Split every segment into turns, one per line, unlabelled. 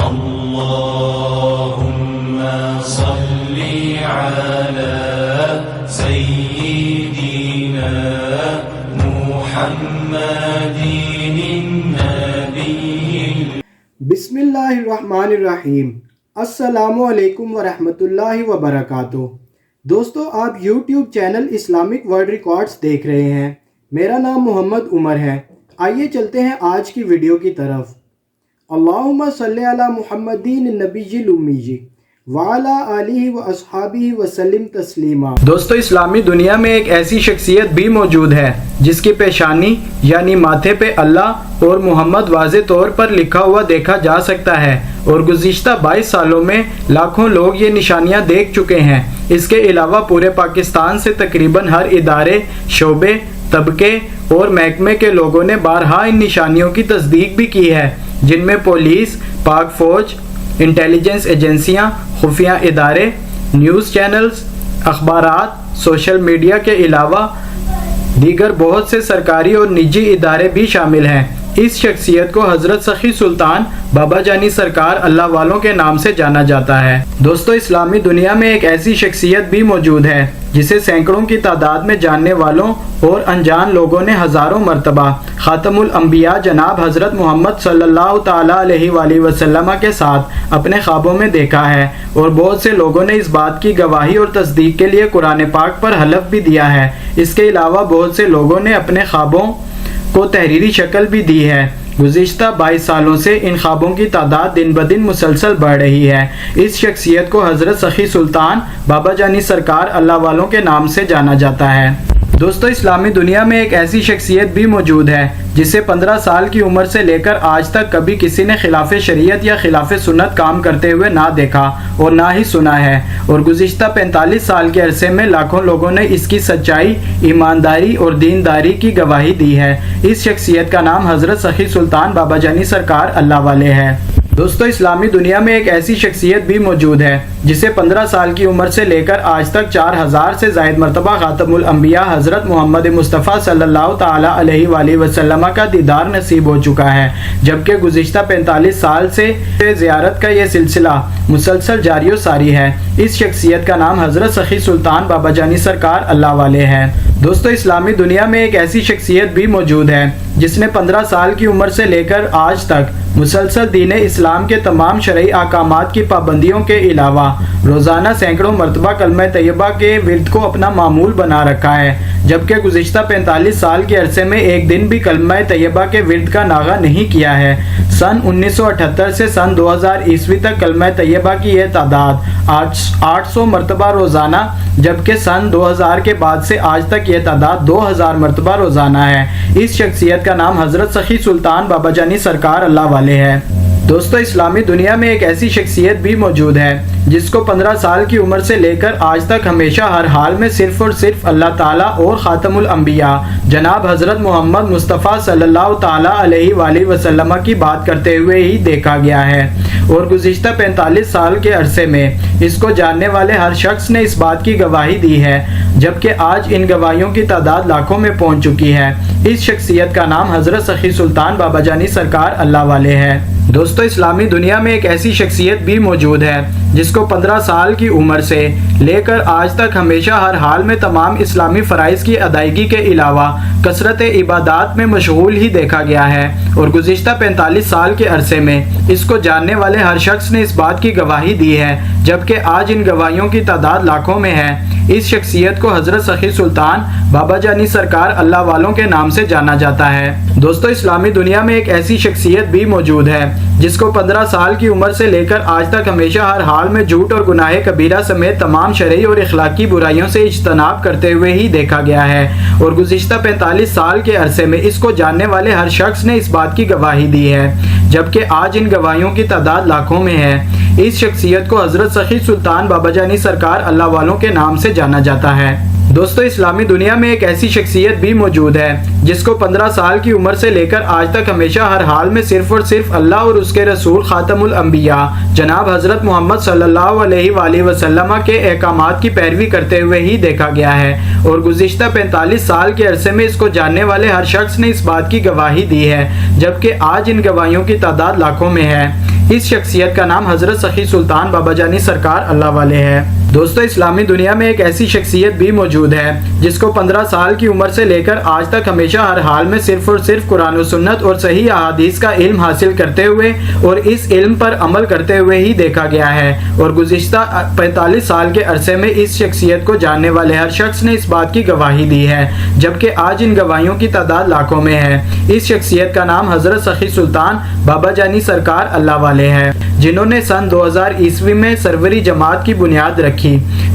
اللهم صل على سيدنا محمد النبي.
بسم اللہ الرحمن الرحیم. السلام علیکم ورحمۃ اللہ وبرکاتہ. دوستو، آپ YouTube channel Islamic world records دیکھ رہے ہیں. میرا نام محمد عمر ہے. آئیے چلتے ہیں آج کی ویڈیو کی طرف. اللہم صلی علی محمدین النبی الامی وعلی آلہ واصحابہ وسلم تسلیما. دوستو، اسلامی دنیا میں ایک ایسی شخصیت بھی موجود ہے جس کی پیشانی یعنی ماتھے پہ اللہ اور محمد واضح طور پر لکھا ہوا دیکھا جا سکتا ہے، اور گزشتہ 22 سالوں میں لاکھوں لوگ یہ نشانیاں دیکھ چکے ہیں. اس کے علاوہ پورے پاکستان سے تقریباً ہر ادارے، شعبے، طبقے اور محکمے کے لوگوں نے بارہا ان نشانیوں کی تصدیق بھی کی ہے، جن میں پولیس، پاک فوج، انٹیلیجنس ایجنسیاں، خفیہ ادارے، نیوز چینلز، اخبارات، سوشل میڈیا کے علاوہ دیگر بہت سے سرکاری اور نجی ادارے بھی شامل ہیں. اس شخصیت کو حضرت سخی سلطان بابا جانی سرکار اللہ والوں کے نام سے جانا جاتا ہے. دوستو، اسلامی دنیا میں ایک ایسی شخصیت بھی موجود ہے جسے سینکڑوں کی تعداد میں جاننے والوں اور انجان لوگوں نے ہزاروں مرتبہ خاتم الانبیاء جناب حضرت محمد صلی اللہ تعالیٰ علیہ وآلہ وسلم کے ساتھ اپنے خوابوں میں دیکھا ہے، اور بہت سے لوگوں نے اس بات کی گواہی اور تصدیق کے لیے قرآن پاک پر حلف بھی دیا ہے. اس کے علاوہ بہت سے لوگوں نے اپنے خوابوں کو تحریری شکل بھی دی ہے. گزشتہ 22 سالوں سے ان خوابوں کی تعداد دن بدن مسلسل بڑھ رہی ہے. اس شخصیت کو حضرت سخی سلطان بابا جانی سرکار اللہ والوں کے نام سے جانا جاتا ہے. دوستو، اسلامی دنیا میں ایک ایسی شخصیت بھی موجود ہے جسے 15 سال کی عمر سے لے کر آج تک کبھی کسی نے خلاف شریعت یا خلاف سنت کام کرتے ہوئے نہ دیکھا اور نہ ہی سنا ہے، اور گزشتہ 45 سال کے عرصے میں لاکھوں لوگوں نے اس کی سچائی، ایمانداری اور دینداری کی گواہی دی ہے. اس شخصیت کا نام حضرت سخی سلطان بابا جانی سرکار اللہ والے ہے. دوستو، اسلامی دنیا میں ایک ایسی شخصیت بھی موجود ہے جسے 15 سال کی عمر سے لے کر آج تک 4000 سے زائد مرتبہ خاتم الانبیاء حضرت محمد مصطفیٰ صلی اللہ تعالیٰ علیہ وآلہ وسلم کا دیدار نصیب ہو چکا ہے، جبکہ گزشتہ 45 سال سے زیارت کا یہ سلسلہ مسلسل جاری و ساری ہے. اس شخصیت کا نام حضرت سخی سلطان بابا جانی سرکار اللہ والے ہے. دوستو، اسلامی دنیا میں ایک ایسی شخصیت بھی موجود ہے جس نے 15 سال کی عمر سے لے کر آج تک مسلسل دین اسلام کے تمام شرعی احکامات کی پابندیوں کے علاوہ روزانہ سینکڑوں مرتبہ کلمہ طیبہ کے ورد کو اپنا معمول بنا رکھا ہے، جبکہ گزشتہ 45 سال کے عرصے میں ایک دن بھی کلمہ طیبہ کے ورد کا ناغہ نہیں کیا ہے. سن 1978 سے سن 2000 عیسوی تک کلمہ طیبہ کی یہ تعداد 800 مرتبہ روزانہ، جبکہ سن 2000 کے بعد سے آج تک یہ تعداد 2000 مرتبہ روزانہ ہے. اس شخصیت کا نام حضرت سخی سلطان بابا جانی سرکار اللہ والے ہے. دوستو، اسلامی دنیا میں ایک ایسی شخصیت بھی موجود ہے جس کو 15 سال کی عمر سے لے کر آج تک ہمیشہ ہر حال میں صرف اور صرف اللہ تعالیٰ اور خاتم الانبیاء جناب حضرت محمد مصطفیٰ صلی اللہ تعالیٰ علیہ وآلہ وسلم کی بات کرتے ہوئے ہی دیکھا گیا ہے، اور گزشتہ 45 سال کے عرصے میں اس کو جاننے والے ہر شخص نے اس بات کی گواہی دی ہے، جبکہ آج ان گواہیوں کی تعداد لاکھوں میں پہنچ چکی ہے. اس شخصیت کا نام حضرت سخی سلطان بابا جانی سرکار اللہ والے ہے. دوستو، اسلامی دنیا میں ایک ایسی شخصیت بھی موجود ہے جس کو 15 سال کی عمر سے لے کر آج تک ہمیشہ ہر حال میں تمام اسلامی فرائض کی ادائیگی کے علاوہ کثرت عبادات میں مشغول ہی دیکھا گیا ہے، اور گزشتہ 45 سال کے عرصے میں اس کو جاننے والے ہر شخص نے اس بات کی گواہی دی ہے، جبکہ آج ان گواہیوں کی تعداد لاکھوں میں ہے. اس شخصیت کو حضرت سخی سلطان بابا جانی سرکار اللہ والوں کے نام سے جانا جاتا ہے. دوستو، اسلامی دنیا میں ایک ایسی شخصیت بھی موجود ہے جس کو 15 سال کی عمر سے لے کر آج تک ہمیشہ ہر حال میں جھوٹ اور گناہ کبیرہ سمیت تمام شرعی اور اخلاقی برائیوں سے اجتناب کرتے ہوئے ہی دیکھا گیا ہے، اور گزشتہ 45 سال کے عرصے میں اس کو جاننے والے ہر شخص نے اس بات کی گواہی دی ہے، جبکہ آج ان گواہیوں کی تعداد لاکھوں میں ہے. اس شخصیت کو حضرت سخی سلطان بابا جانی سرکار اللہ والوں کے نام سے جانا جاتا ہے. دوستو، اسلامی دنیا میں ایک ایسی شخصیت بھی موجود ہے جس کو 15 سال کی عمر سے لے کر آج تک ہمیشہ ہر حال میں صرف اور صرف اللہ اور اس کے رسول خاتم الانبیاء جناب حضرت محمد صلی اللہ علیہ وآلہ وسلم کے احکامات کی پیروی کرتے ہوئے ہی دیکھا گیا ہے، اور گزشتہ 45 سال کے عرصے میں اس کو جاننے والے ہر شخص نے اس بات کی گواہی دی ہے، جبکہ آج ان گواہیوں کی تعداد لاکھوں میں ہے۔ इस शख्सियत का नाम हजरत सखी सुल्तान बाबा जानी सरकार अल्लाह वाले है। दोस्तों, इस्लामी दुनिया में एक ऐसी शख्सियत भी मौजूद है जिसको 15 साल की उम्र से लेकर आज तक हमेशा हर हाल में सिर्फ और सिर्फ कुरान और सुन्नत और सही अहादीस का इल्म हासिल करते हुए और इस इल्म पर अमल करते हुए ही देखा गया है। और गुज़िश्ता 45 साल के अरसे में इस शख्सियत को जानने वाले हर शख्स ने इस बात की गवाही दी है, जबकि आज इन गवाहियों की तादाद लाखों में है। इस शख्सियत का नाम हजरत सखी सुल्तान बाबा जानी सरकार अल्लाह वाले हैं, जिन्होंने सन 2000 ईस्वी में सरवरी जमात की बुनियाद रखी,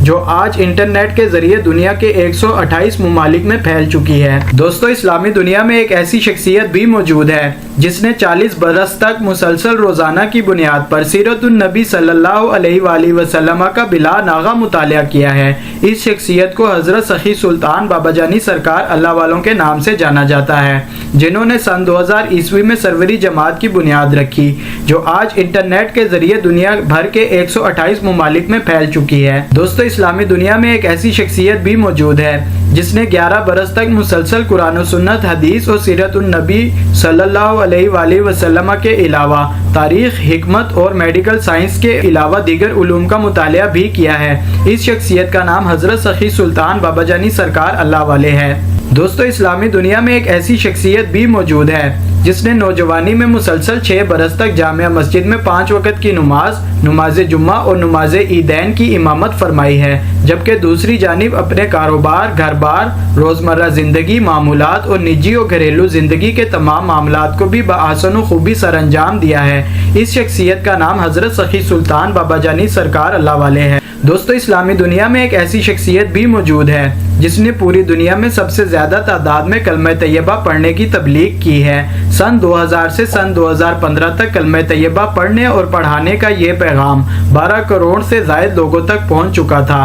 जो आज इंटरनेट के जरिए दुनिया के 128 ममालिक में फैल चुकी है। दोस्तों, इस्लामी दुनिया में एक ऐसी शख्सियत भी मौजूद है जिसने 40 बरस तक मुसलसल रोजाना की बुनियाद पर सीरतुन नबी सल्लल्लाहु अलैहि वसल्लम का बिला नागा मुतालिया किया है। इस शख्सियत को हजरत सखी सुल्तान बाबा जानी सरकार अल्लाह वालों के नाम से जाना जाता है, जिन्होंने सन 2000 ईस्वी में सरवरी जमात की बुनियाद रखी, जो आज इंटरनेट के जरिए दुनिया भर के 128 ममालिक में फैल चुकी है। दोस्तों, इस्लामी दुनिया में एक ऐसी शख्सियत भी मौजूद है जिसने 11 बरस तक मुसलसल कुरान और सुन्नत, हदीस और सीरतुन नबी सल्लल्लाहु अलैहि वसल्लम के अलावा तारीख, हिकमत और मेडिकल साइंस के अलावा दीगर उलूम का मुतालिया भी किया है। इस शख्सियत का नाम हजरत सखी सुल्तान बाबा जानी सरकार अल्लाह वाले है। दोस्तों, इस्लामी दुनिया में एक ऐसी शख्सियत भी मौजूद है जिसने नौजवानी में मुसलसल 6 बरस तक जामिया मस्जिद में 5 वक़्त की नमाज जुम्मा और नमाज ईदैन की इमामत फरमाई है, जबकि दूसरी जानिब अपने कारोबार, घर बार, रोज़मर्रा ज़िंदगी, मामूलात और निजी और घरेलू ज़िंदगी के तमाम मामलात को भी बआसन खूबी सर अंजाम दिया है। इस शख्सियत का नाम हजरत सखी सुल्तान बाबा जानी सरकार अल्लाह वाले हैं। दोस्तों, इस्लामी दुनिया में एक ऐसी शख्सियत भी मौजूद है जिसने पूरी दुनिया में सबसे ज़्यादा तादाद में कलमा तैयबा पढ़ने की तबलीग की है। सन 2000 से सन 2015 तक कलमा तैयबा पढ़ने और पढ़ाने का ये पैगाम 12 करोड़ से ज़ायद लोगों तक पहुंच चुका था,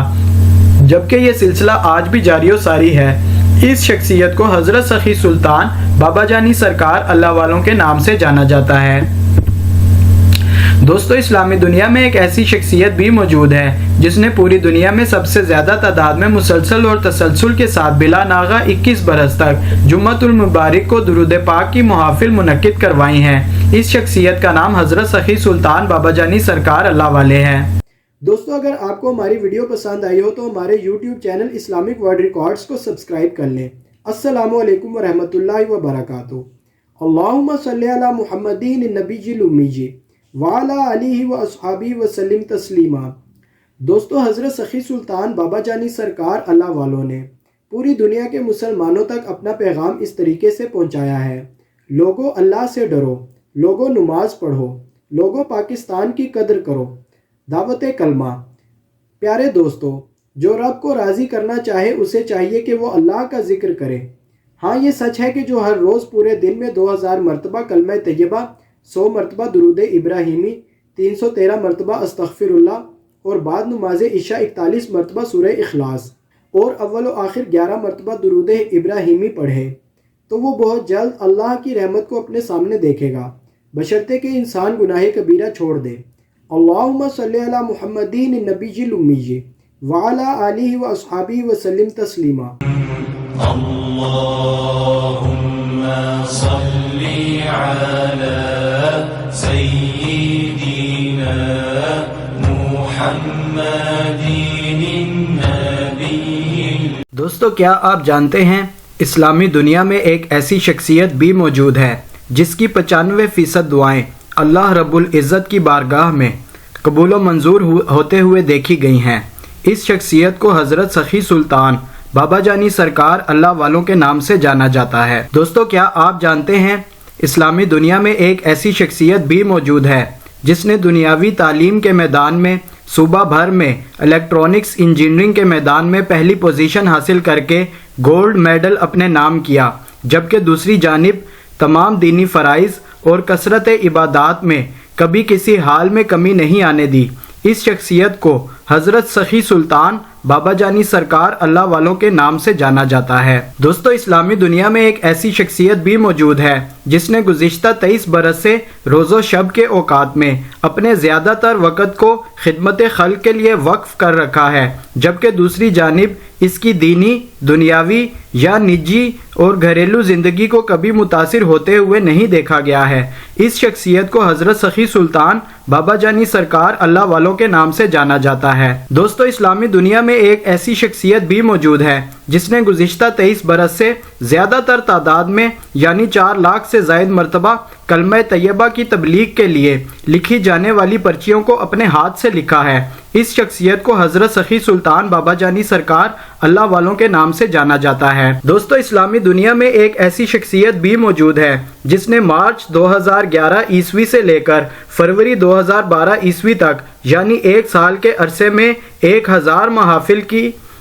जबकि ये सिलसिला आज भी जारी और सारी है। इस शख्सियत को हजरत सखी सुल्तान बाबा जानी सरकार अल्लाह वालों के नाम से जाना जाता है। दोस्तों, इस्लामी दुनिया में एक ऐसी शख्सियत भी मौजूद है जिसने पूरी दुनिया में सबसे ज़्यादा तादाद में मुसलसल और तसलसल के साथ बिला नागा 21 बरस तक जुम्मतुल मुबारक को दुरूद पाक की मुहाफिल मुनक्किद करवाई हैं। इस शख्सियत का नाम हजरत सखी सुल्तान बाबा जानी सरकार अल्लाह वाले हैं। दोस्तों, अगर आपको हमारी वीडियो पसंद आई हो तो हमारे YouTube channel Islamic world records को सब्सक्राइब कर लें। अस्सलामु अलैकुम व रहमतुल्लाहि व बरकातुहू। अल्लाहुम्मा सल्ली अला मुहम्मदिन नबीजिल उम्मी वाला आलिहि व अस्हाबी व सल्लिम तस्लीमा। दोस्तों, हज़रत सखी सुल्तान बाबा जानी सरकार अल्लाह वालों ने पूरी दुनिया के मुसलमानों तक अपना पैगाम इस तरीके से पहुंचाया है। लोगों, अल्लाह से डरो, लोगों नमाज पढ़ो, लोगों पाकिस्तान की कदर करो, दावत कलमा। प्यारे दोस्तों, जो रब को राज़ी करना चाहे उसे चाहिए कि वो अल्लाह का जिक्र करे। हाँ, ये सच है कि जो हर रोज़ पूरे दिन में 2000 मरतबा कलमा तैयबा, 100 मरतबा दुरूद इब्राहिमी, 313 मरतबा अस्तग़फिरुल्लाह और बाद नमाज इशा 41 मरतबा सूरह इखलास और अव्वल व आखिर 11 मरतबा दुरूद इब्राहिमी पढ़े, तो वो बहुत जल्द अल्लाह की रहमत को अपने सामने देखेगा, बशर्ते कि इंसान गुनाह कबीरा छोड़ दे। अल्लाहुम्मा सल्ली अला मुहम्मदिन नबीजिल उम्मी वाला आलिहि व अस्हाबी व सल्लिम तस्लीमा।
अल्लाहुम्मा सल्ली अला सय्यिदिना मुहम्मदिन नबी।
दोस्तों, क्या आप जानते हैं इस्लामी दुनिया में एक ऐसी शख्सियत भी मौजूद है जिसकी 95% दुआएं अल्लाह रब्बुल इज़्ज़त की बारगाह में कबूल व मंजूर होते हुए देखी गई हैं। इस शख्सियत को हज़रत सखी सुल्तान बाबा जानी सरकार अल्लाह वालों के नाम से जाना जाता है। दोस्तों, क्या आप जानते हैं इस्लामी दुनिया में एक ऐसी शख्सियत भी मौजूद है जिसने दुनियावी तालीम के मैदान में सूबा भर में इलेक्ट्रॉनिक्स इंजीनियरिंग के मैदान में पहली पोजीशन हासिल करके गोल्ड मेडल अपने नाम किया, जबकि दूसरी जानिब तमाम दीनी फ़राइज़ और कसरत इबादात में कभी किसी हाल में कमी नहीं आने दी। इस शख्सियत को हज़रत सखी सुल्तान बाबा जानी सरकार अल्लाह वालों के नाम से जाना जाता है। दोस्तों, इस्लामी दुनिया में एक ऐसी शख्सियत भी मौजूद है जिसने गुज़िश्ता 23 बरस से روز و شب کے اوقات میں اپنے زیادہ تر وقت کو خدمت خلق کے لیے وقف کر رکھا ہے، جبکہ دوسری جانب اس کی دینی، دنیاوی یا نجی اور گھریلو زندگی کو کبھی متاثر ہوتے ہوئے نہیں دیکھا گیا ہے۔ اس شخصیت کو حضرت سخی سلطان بابا جانی سرکار اللہ والوں کے نام سے جانا جاتا ہے۔ دوستو، اسلامی دنیا میں ایک ایسی شخصیت بھی موجود ہے جس نے گزشتہ 23 برس سے زیادہ تر تعداد میں یعنی 4 لاکھ سے زائد مرتبہ کلمہ طیبہ کی تبلیغ کے لیے لکھی جانے والی پرچیوں کو اپنے ہاتھ سے لکھا ہے۔ اس شخصیت کو حضرت سخی سلطان بابا جانی سرکار اللہ والوں کے نام سے جانا جاتا ہے۔ دوستو، اسلامی دنیا میں ایک ایسی شخصیت بھی موجود ہے جس نے مارچ 2011 عیسوی سے لے کر فروری 2012 عیسوی تک یعنی 1 سال کے عرصے میں 1000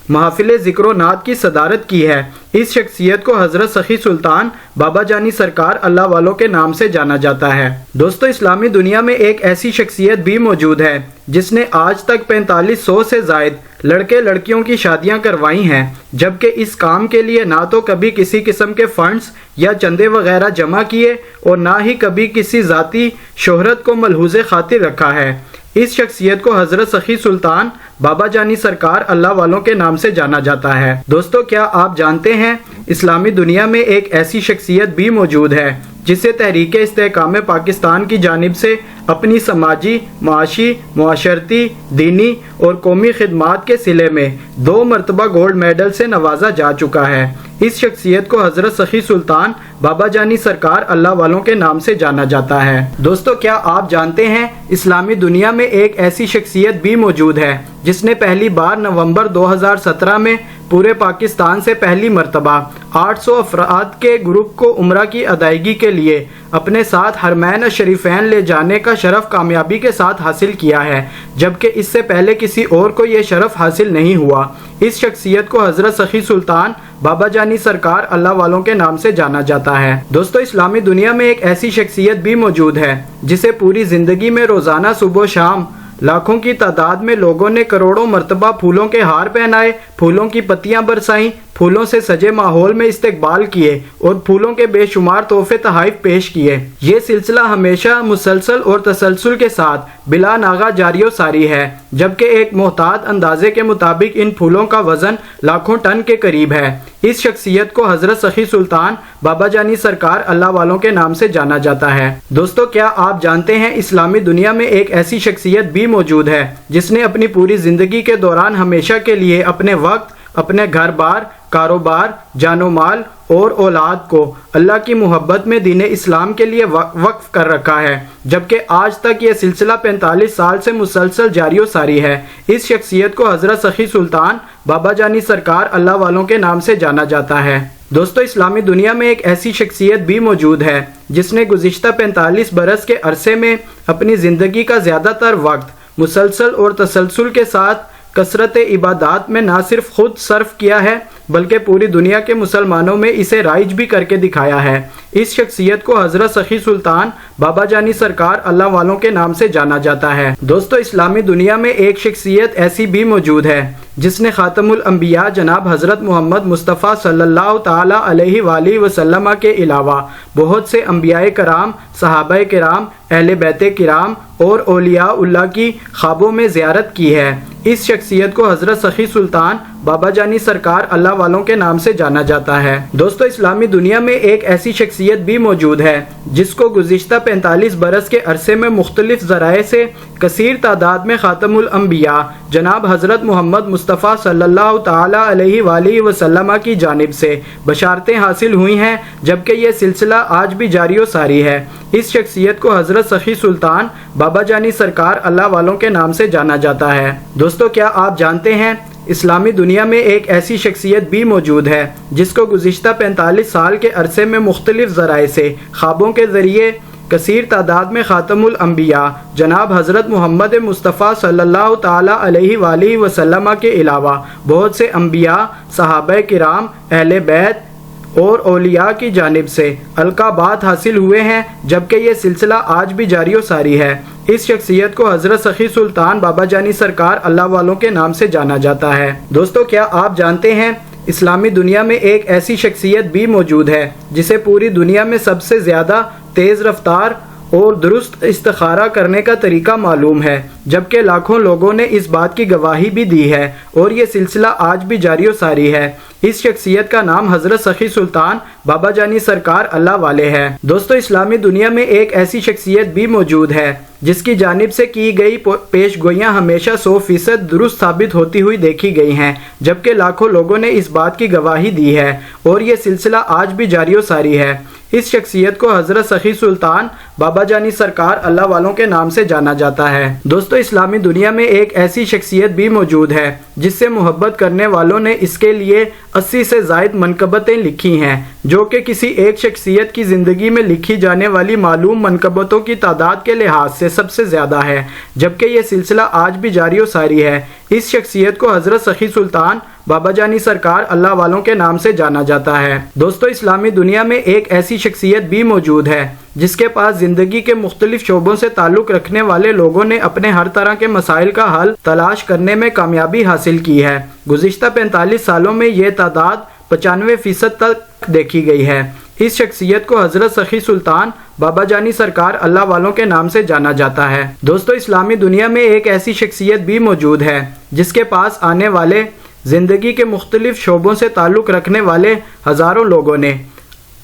محافل ذکر و نعت کی صدارت کی ہے۔ اس شخصیت کو حضرت سخی سلطان بابا جانی سرکار اللہ والوں کے نام سے جانا جاتا ہے۔ دوستو، اسلامی دنیا میں ایک ایسی شخصیت بھی موجود ہے جس نے آج تک 4500 سے زائد لڑکے لڑکیوں کی شادیاں کروائی ہیں، جبکہ اس کام کے لیے نہ تو کبھی کسی قسم کے فنڈز یا چندے وغیرہ جمع کیے اور نہ ہی کبھی کسی ذاتی شہرت کو ملحوظ خاطر رکھا ہے۔ اس شخصیت کو حضرت سخی سلطان بابا جانی سرکار اللہ والوں کے نام سے جانا جاتا ہے۔ دوستو، کیا آپ جانتے ہیں اسلامی دنیا میں ایک ایسی شخصیت بھی موجود ہے جسے تحریک استحکام پاکستان کی جانب سے اپنی سماجی، معاشی، معاشرتی، دینی اور قومی خدمات کے صلے میں 2 مرتبہ گولڈ میڈل سے نوازا جا چکا ہے۔ اس شخصیت کو حضرت سخی سلطان بابا جانی سرکار اللہ والوں کے نام سے جانا جاتا ہے۔ دوستو، کیا آپ جانتے ہیں اسلامی دنیا میں ایک ایسی شخصیت بھی موجود ہے جس نے پہلی بار نومبر 2017 میں پورے پاکستان سے پہلی مرتبہ 800 افراد کے گروپ کو عمرہ کی ادائیگی کے لیے اپنے ساتھ حرمین الشریفین لے جانے کا شرف کامیابی کے ساتھ حاصل کیا ہے، جبکہ اس سے پہلے کسی اور کو یہ شرف حاصل نہیں ہوا۔ اس شخصیت کو حضرت سخی سلطان بابا جانی سرکار اللہ والوں کے نام سے جانا جاتا ہے۔ دوستو، اسلامی دنیا میں ایک ایسی شخصیت بھی موجود ہے جسے پوری زندگی میں روزانہ صبح و شام لاکھوں کی تعداد میں لوگوں نے کروڑوں مرتبہ پھولوں کے ہار پہنائے، پھولوں کی پتیاں برسائیں، پھولوں سے سجے ماحول میں استقبال کیے اور پھولوں کے بے شمار تحفے تحائف پیش کیے۔ یہ سلسلہ ہمیشہ مسلسل اور تسلسل کے ساتھ بلا ناغہ جاری و ساری ہے، جبکہ ایک محتاط اندازے کے مطابق ان پھولوں کا وزن لاکھوں ٹن کے قریب ہے۔ اس شخصیت کو حضرت سخی سلطان بابا جانی سرکار اللہ والوں کے نام سے جانا جاتا ہے۔ دوستو، کیا آپ جانتے ہیں اسلامی دنیا میں ایک ایسی شخصیت بھی موجود ہے جس نے اپنی پوری زندگی کے دوران ہمیشہ کے لیے اپنے وقت، اپنے گھر بار، کاروبار، جان و مال اور اولاد کو اللہ کی محبت میں دین اسلام کے لیے وقف کر رکھا ہے، جبکہ آج تک یہ سلسلہ 45 سال سے مسلسل جاری و ساری ہے۔ اس شخصیت کو حضرت سخی سلطان بابا جانی سرکار اللہ والوں کے نام سے جانا جاتا ہے۔ دوستو، اسلامی دنیا میں ایک ایسی شخصیت بھی موجود ہے جس نے گزشتہ 45 برس کے عرصے میں اپنی زندگی کا زیادہ تر وقت مسلسل اور تسلسل کے ساتھ کثرت عبادات میں نہ صرف خود صرف کیا ہے بلکہ پوری دنیا کے مسلمانوں میں اسے رائج بھی کر کے دکھایا ہے۔ اس شخصیت کو حضرت سخی سلطان بابا جانی سرکار اللہ والوں کے نام سے جانا جاتا ہے۔ دوستو، اسلامی دنیا میں ایک شخصیت ایسی بھی موجود ہے جس نے خاتم الانبیاء جناب حضرت محمد مصطفیٰ صلی اللہ تعالی علیہ وآلہ وسلم کے علاوہ بہت سے انبیاء کرام، صحابہ کرام، اہل بیت کرام اور اولیاء اللہ کی خوابوں میں زیارت کی ہے۔ اس شخصیت کو حضرت سخی سلطان بابا جانی سرکار اللہ والوں کے نام سے جانا جاتا ہے۔ دوستو، اسلامی دنیا میں ایک ایسی شخصیت بھی موجود ہے جس کو گزشتہ 45 برس کے عرصے میں مختلف ذرائع سے کثیر تعداد میں خاتم الانبیاء جناب حضرت محمد مصطفیٰ صلی اللہ تعالی علیہ وآلہ وسلم کی جانب سے بشارتیں حاصل ہوئی ہیں، جبکہ یہ سلسلہ آج بھی جاری و ساری ہے۔ اس شخصیت کو حضرت سخی سلطان بابا جانی سرکار اللہ والوں کے نام سے جانا جاتا ہے۔ دوستو، کیا آپ جانتے ہیں اسلامی دنیا میں ایک ایسی شخصیت بھی موجود ہے جس کو گزشتہ 45 سال کے عرصے میں مختلف ذرائع سے خوابوں کے ذریعے کثیر تعداد میں خاتم الانبیاء جناب حضرت محمد مصطفیٰ صلی اللہ تعالی علیہ وآلہ وسلم کے علاوہ بہت سے انبیاء، صحابہ کرام، اہل بیت اور اولیاء کی جانب سے القابات حاصل ہوئے ہیں، جبکہ یہ سلسلہ آج بھی جاری و ساری ہے۔ اس شخصیت کو حضرت سخی سلطان بابا جانی سرکار اللہ والوں کے نام سے جانا جاتا ہے۔ دوستو، کیا آپ جانتے ہیں اسلامی دنیا میں ایک ایسی شخصیت بھی موجود ہے جسے پوری دنیا میں سب سے زیادہ تیز رفتار اور درست استخارہ کرنے کا طریقہ معلوم ہے، جبکہ لاکھوں لوگوں نے اس بات کی گواہی بھی دی ہے اور یہ سلسلہ آج بھی جاری و ساری ہے۔ اس شخصیت کا نام حضرت سخی سلطان بابا جانی سرکار اللہ والے ہے۔ دوستو، اسلامی دنیا میں ایک ایسی شخصیت بھی موجود ہے جس کی جانب سے کی گئی پیش گوئیاں ہمیشہ 100% درست ثابت ہوتی ہوئی دیکھی گئی ہیں، جبکہ لاکھوں لوگوں نے اس بات کی گواہی دی ہے اور یہ سلسلہ آج بھی جاری و ساری ہے۔ اس شخصیت کو حضرت سخی سلطان بابا جانی سرکار اللہ والوں کے نام سے جانا جاتا ہے۔ دوستو، اسلامی دنیا میں ایک ایسی شخصیت بھی موجود ہے جس سے محبت کرنے والوں نے اس کے لیے 80 سے زائد منقبتیں لکھی ہیں، جو کہ کسی ایک شخصیت کی زندگی میں لکھی جانے والی معلوم منقبتوں کی تعداد کے لحاظ سے سب سے زیادہ ہے، جبکہ یہ سلسلہ آج بھی جاری و ساری ہے۔ اس شخصیت کو حضرت سخی سلطان بابا جانی سرکار اللہ والوں کے نام سے جانا جاتا ہے۔ دوستو، اسلامی دنیا میں ایک ایسی شخصیت بھی موجود ہے جس کے پاس زندگی کے مختلف شعبوں سے تعلق رکھنے والے لوگوں نے اپنے ہر طرح کے مسائل کا حل تلاش کرنے میں کامیابی حاصل کی ہے۔ گزشتہ 45 سالوں میں یہ تعداد 95% تک دیکھی گئی ہے۔ اس شخصیت کو حضرت سخی سلطان بابا جانی سرکار اللہ والوں کے نام سے جانا جاتا ہے۔ دوستو، اسلامی دنیا میں ایک ایسی شخصیت بھی موجود ہے جس کے پاس آنے والے زندگی کے مختلف شعبوں سے تعلق رکھنے والے ہزاروں لوگوں نے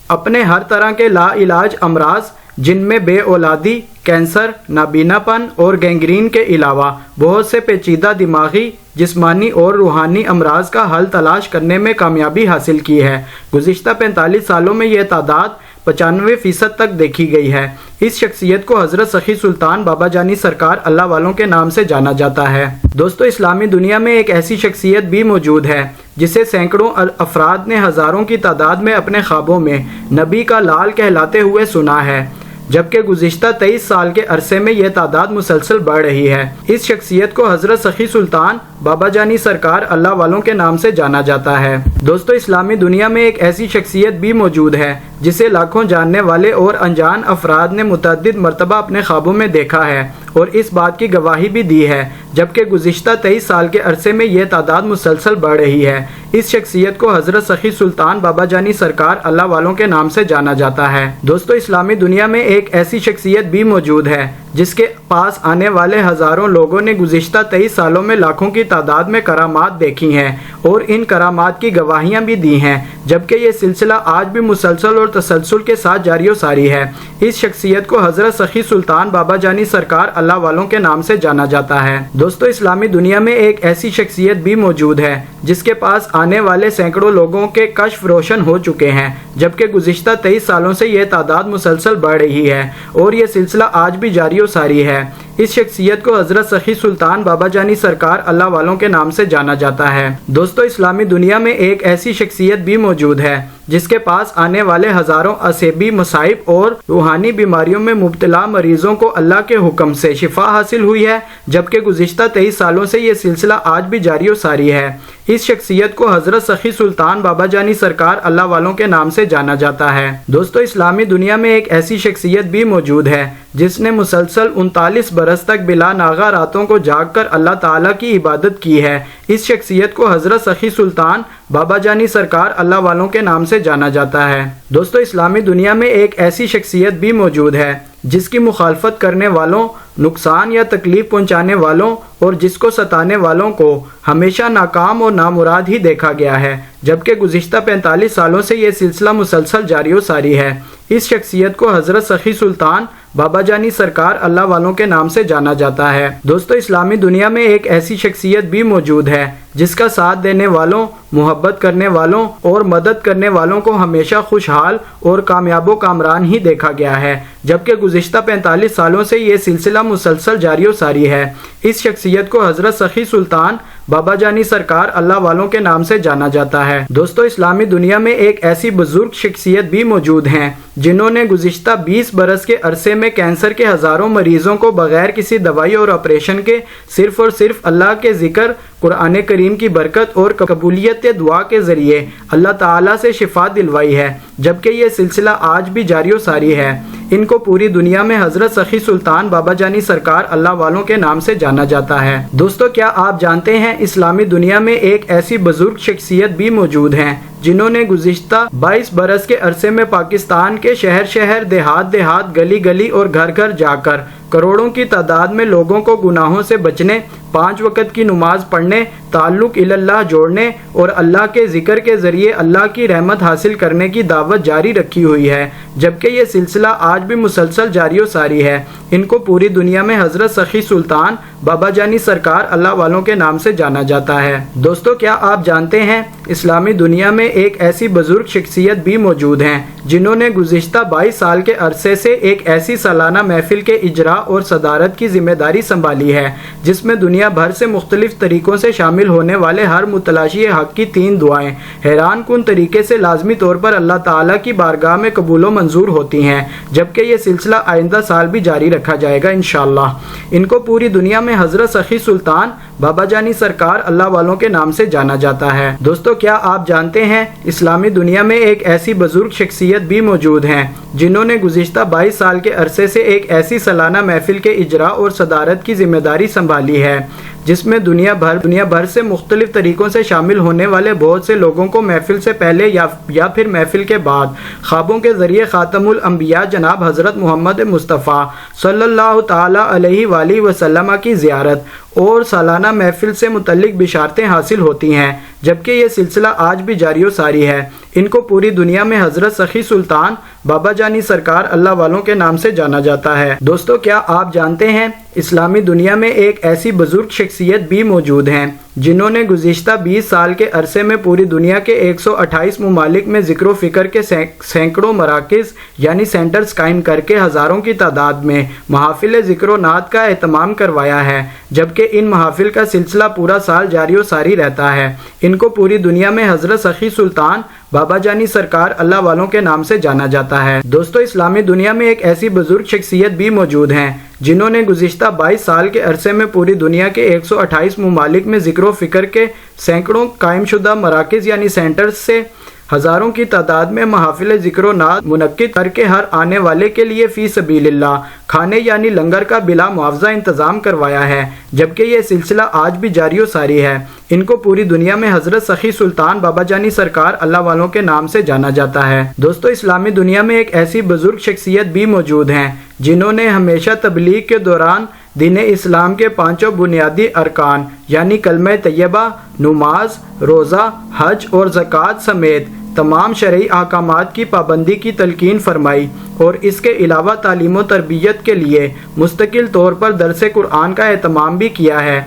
اپنے ہر طرح کے لا علاج امراض، جن میں بے اولادی، کینسر، نابینا پن اور گینگرین کے علاوہ بہت سے پیچیدہ دماغی، جسمانی اور روحانی امراض کا حل تلاش کرنے میں کامیابی حاصل کی ہے۔ گزشتہ 45 سالوں میں یہ تعداد 95% تک دیکھی گئی ہے۔ اس شخصیت کو حضرت سخی سلطان بابا جانی سرکار اللہ والوں کے نام سے جانا جاتا ہے۔ دوستو، اسلامی دنیا میں ایک ایسی شخصیت بھی موجود ہے جسے سینکڑوں افراد نے ہزاروں کی تعداد میں اپنے خوابوں میں نبی کا لال کہلاتے ہوئے سنا ہے، جبکہ گزشتہ 23 سال کے عرصے میں یہ تعداد مسلسل بڑھ رہی ہے۔ اس شخصیت کو حضرت سخی سلطان بابا جانی سرکار اللہ والوں کے نام سے جانا جاتا ہے۔ دوستو، اسلامی دنیا میں ایک ایسی شخصیت بھی موجود ہے جسے لاکھوں جاننے والے اور انجان افراد نے متعدد مرتبہ اپنے خوابوں میں دیکھا ہے اور اس بات کی گواہی بھی دی ہے، جبکہ گزشتہ 23 سال کے عرصے میں یہ تعداد مسلسل بڑھ رہی ہے۔ اس شخصیت کو حضرت سخی سلطان بابا جانی سرکار اللہ والوں کے نام سے جانا جاتا ہے۔ دوستو، اسلامی دنیا میں ایک ایسی شخصیت بھی موجود ہے جس کے پاس آنے والے ہزاروں لوگوں نے گزشتہ 23 سالوں میں لاکھوں کی تعداد میں کرامات دیکھی ہیں اور ان کرامات کی گواہیاں بھی دی ہیں، جبکہ یہ سلسلہ آج بھی مسلسل اور تسلسل کے ساتھ جاری و ساری ہے۔ اس شخصیت کو حضرت سخی سلطان بابا جانی سرکار اللہ والوں کے نام سے جانا جاتا ہے۔ دوستو، اسلامی دنیا میں ایک ایسی شخصیت بھی موجود ہے جس کے پاس آنے والے سینکڑوں لوگوں کے کشف روشن ہو چکے ہیں، جبکہ گزشتہ 23 سالوں سے یہ تعداد مسلسل بڑھ رہی ہے اور یہ سلسلہ آج بھی جاری و ساری ہے۔ اس شخصیت کو حضرت سخی سلطان بابا جانی سرکار اللہ والوں کے نام سے جانا جاتا ہے۔ دوستو، اسلامی دنیا میں ایک ایسی شخصیت بھی موجود ہے جس کے پاس آنے والے ہزاروں عصبی مصائب اور روحانی بیماریوں میں مبتلا مریضوں کو اللہ کے حکم سے شفا حاصل ہوئی ہے، جبکہ گزشتہ 23 سالوں سے یہ سلسلہ آج بھی جاری و ساری ہے۔ اس شخصیت کو حضرت سخی سلطان بابا جانی سرکار اللہ والوں کے نام سے جانا جاتا ہے۔ دوستو، اسلامی دنیا میں ایک ایسی شخصیت بھی موجود ہے جس نے مسلسل 39 برس تک بلا ناغہ راتوں کو جاگ کر اللہ تعالیٰ کی عبادت کی ہے۔ اس شخصیت کو حضرت سخی سلطان بابا جانی سرکار اللہ والوں کے نام سے جانا جاتا ہے۔ دوستو، اسلامی دنیا میں ایک ایسی شخصیت بھی موجود ہے جس کی مخالفت کرنے والوں، نقصان یا تکلیف پہنچانے والوں اور جس کو ستانے والوں کو ہمیشہ ناکام اور نامراد ہی دیکھا گیا ہے، جبکہ گزشتہ 45 سالوں سے یہ سلسلہ مسلسل جاری و ساری ہے۔ اس شخصیت کو حضرت سخی سلطان بابا جانی سرکار اللہ والوں کے نام سے جانا جاتا ہے۔ دوستو، اسلامی دنیا میں ایک ایسی شخصیت بھی موجود ہے جس کا ساتھ دینے والوں، محبت کرنے والوں اور مدد کرنے والوں کو ہمیشہ خوشحال اور کامیاب و کامران ہی دیکھا گیا ہے، جبکہ گزشتہ 45 سالوں سے یہ سلسلہ مسلسل جاری و ساری ہے۔ اس شخصیت کو حضرت سخی سلطان بابا جانی سرکار اللہ والوں کے نام سے جانا جاتا ہے۔ دوستو، اسلامی دنیا میں ایک ایسی بزرگ شخصیت بھی موجود ہیں جنہوں نے گزشتہ 20 برس کے عرصے میں کینسر کے ہزاروں مریضوں کو بغیر کسی دوائی اور آپریشن کے صرف اور صرف اللہ کے ذکر، قرآن کریم کی برکت اور قبولیت دعا کے ذریعے اللہ تعالیٰ سے شفا دلوائی ہے، جبکہ یہ سلسلہ آج بھی جاری و ساری ہے۔ ان کو پوری دنیا میں حضرت سخی سلطان بابا جانی سرکار اللہ والوں کے نام سے جانا جاتا ہے۔ دوستو، کیا آپ جانتے ہیں اسلامی دنیا میں ایک ایسی بزرگ شخصیت بھی موجود ہیں जिन्होंने गुज़िश्ता 22 बरस के अरसे में पाकिस्तान के शहर शहर, देहात देहात, गली गली और घर घर जाकर करोड़ों की तादाद में लोगों को गुनाहों से बचने, 5 वक़्त की नमाज पढ़ने, ताल्लुक़ इल्लाह जोड़ने और अल्लाह के ज़िक्र के ज़रिए अल्लाह की रहमत हासिल करने की दावत जारी रखी हुई है, जबकि ये सिलसिला आज भी मुसलसल जारी व सारी है। इनको पूरी दुनिया में हज़रत सखी सुल्तान बाबा जानी सरकार अल्लाह वालों के नाम से जाना जाता है। दोस्तों, क्या आप जानते हैं इस्लामी दुनिया में एक ऐसी बुजुर्ग शख्सियत भी मौजूद हैं जिन्होंने गुज़िश्ता 22 साल के अरसे से एक ऐसी सालाना महफिल के इजरा और सदारत की जिम्मेदारी संभाली है जिसमें दुनिया भर से मुख्तलिफ तरीकों से शामिल होने वाले हर मुतलाशी हक की 3 दुआएं हैरान कुन तरीके से लाजमी तौर पर अल्लाह ताला की बारगाह में कबूल मंजूर होती हैं, जबकि ये सिलसिला आइंदा साल भी जारी रखा जाएगा इंशाअल्लाह। इनको पूरी दुनिया में हज़रत सखी सुल्तान बाबा जानी सरकार अल्लाह वालों के नाम से जाना जाता है। दोस्तों, क्या आप जानते हैं इस्लामी दुनिया में एक ऐसी बुजुर्ग शख्सियत भी मौजूद हैं जिन्होंने गुज़िश्ता 22 साल के अरसे से एक ऐसी सालाना महफिल के इजरा और सदारत की जिम्मेदारी संभाली है जिसमें दुनिया भर से मुख्तलिफ तरीकों से शामिल होने वाले बहुत से लोगों को महफिल से पहले या फिर महफिल के बाद ख्वाबों के ज़रिए ख़ातमुल अंबिया जनाब हज़रत मोहम्मद मुस्तफ़ा सल्लल्लाहु ताला अलैहि वसल्लम की ज़ियारत और सालाना महफिल से मुतल्लिक बिशारतें हासिल होती हैं, जबकि ये सिलसिला आज भी जारी व सारी है। इनको पूरी दुनिया में हज़रत सखी सुल्तान बाबा जानी सरकार अल्लाह वालों के नाम से जाना जाता है। दोस्तों, क्या आप जानते हैं इस्लामी दुनिया में एक ऐसी बुजुर्ग शख्सियत भी मौजूद हैं जिन्होंने गुज़िश्ता 20 साल के अरसे में पूरी दुनिया के 128 ममालिक में ज़िक्र फ़िक्र के सैकड़ों मराकिज़ यानी सेंटर्स कायम करके हज़ारों की तादाद में महाफिल ज़िक्र नात का एहतमाम करवाया है, जबकि इन महाफिल का सिलसिला पूरा साल जारी व सारी रहता है। इनको पूरी दुनिया में हज़रत सखी सुल्तान बाबा जानी सरकार अल्लाह वालों के नाम से जाना जाता है। दोस्तों, इस्लामी दुनिया में एक ऐसी बुजुर्ग शख्सियत भी मौजूद हैं जिन्होंने गुज़िश्ता 22 साल के अरसे में पूरी दुनिया के 128 ममालिक में ज़िक्र फ़िक्र के सैकड़ों कायमशुदा मराकिज़ यानी सेंटर्स से हज़ारों की तादाद में महाफिल ज़िक्र नात मुनक्किद करके हर आने वाले के लिए फ़ी सबीलिल्लाह खाने यानी लंगर का बिला मुआवजा इंतज़ाम करवाया है, जबकि यह सिलसिला आज भी जारी व सारी है। इनको पूरी दुनिया में हज़रत सखी सुल्तान बाबा जानी सरकार अल्लाह वालों के नाम से जाना जाता है। दोस्तों, इस्लामी दुनिया में एक ऐसी बुजुर्ग शख्सियत भी मौजूद हैं जिन्होंने हमेशा तबलीग के दौरान दीन इस्लाम के 5 बुनियादी अरकान यानी कलमा तैयबा, नमाज, रोज़ा, हज और ज़कात समेत तमाम शरई अहकामात की पाबंदी की तलकीन फरमाई और इसके अलावा तालीम व तरबियत के लिए मुस्तकिल तौर पर दरस कुरान का एहतमाम भी किया है।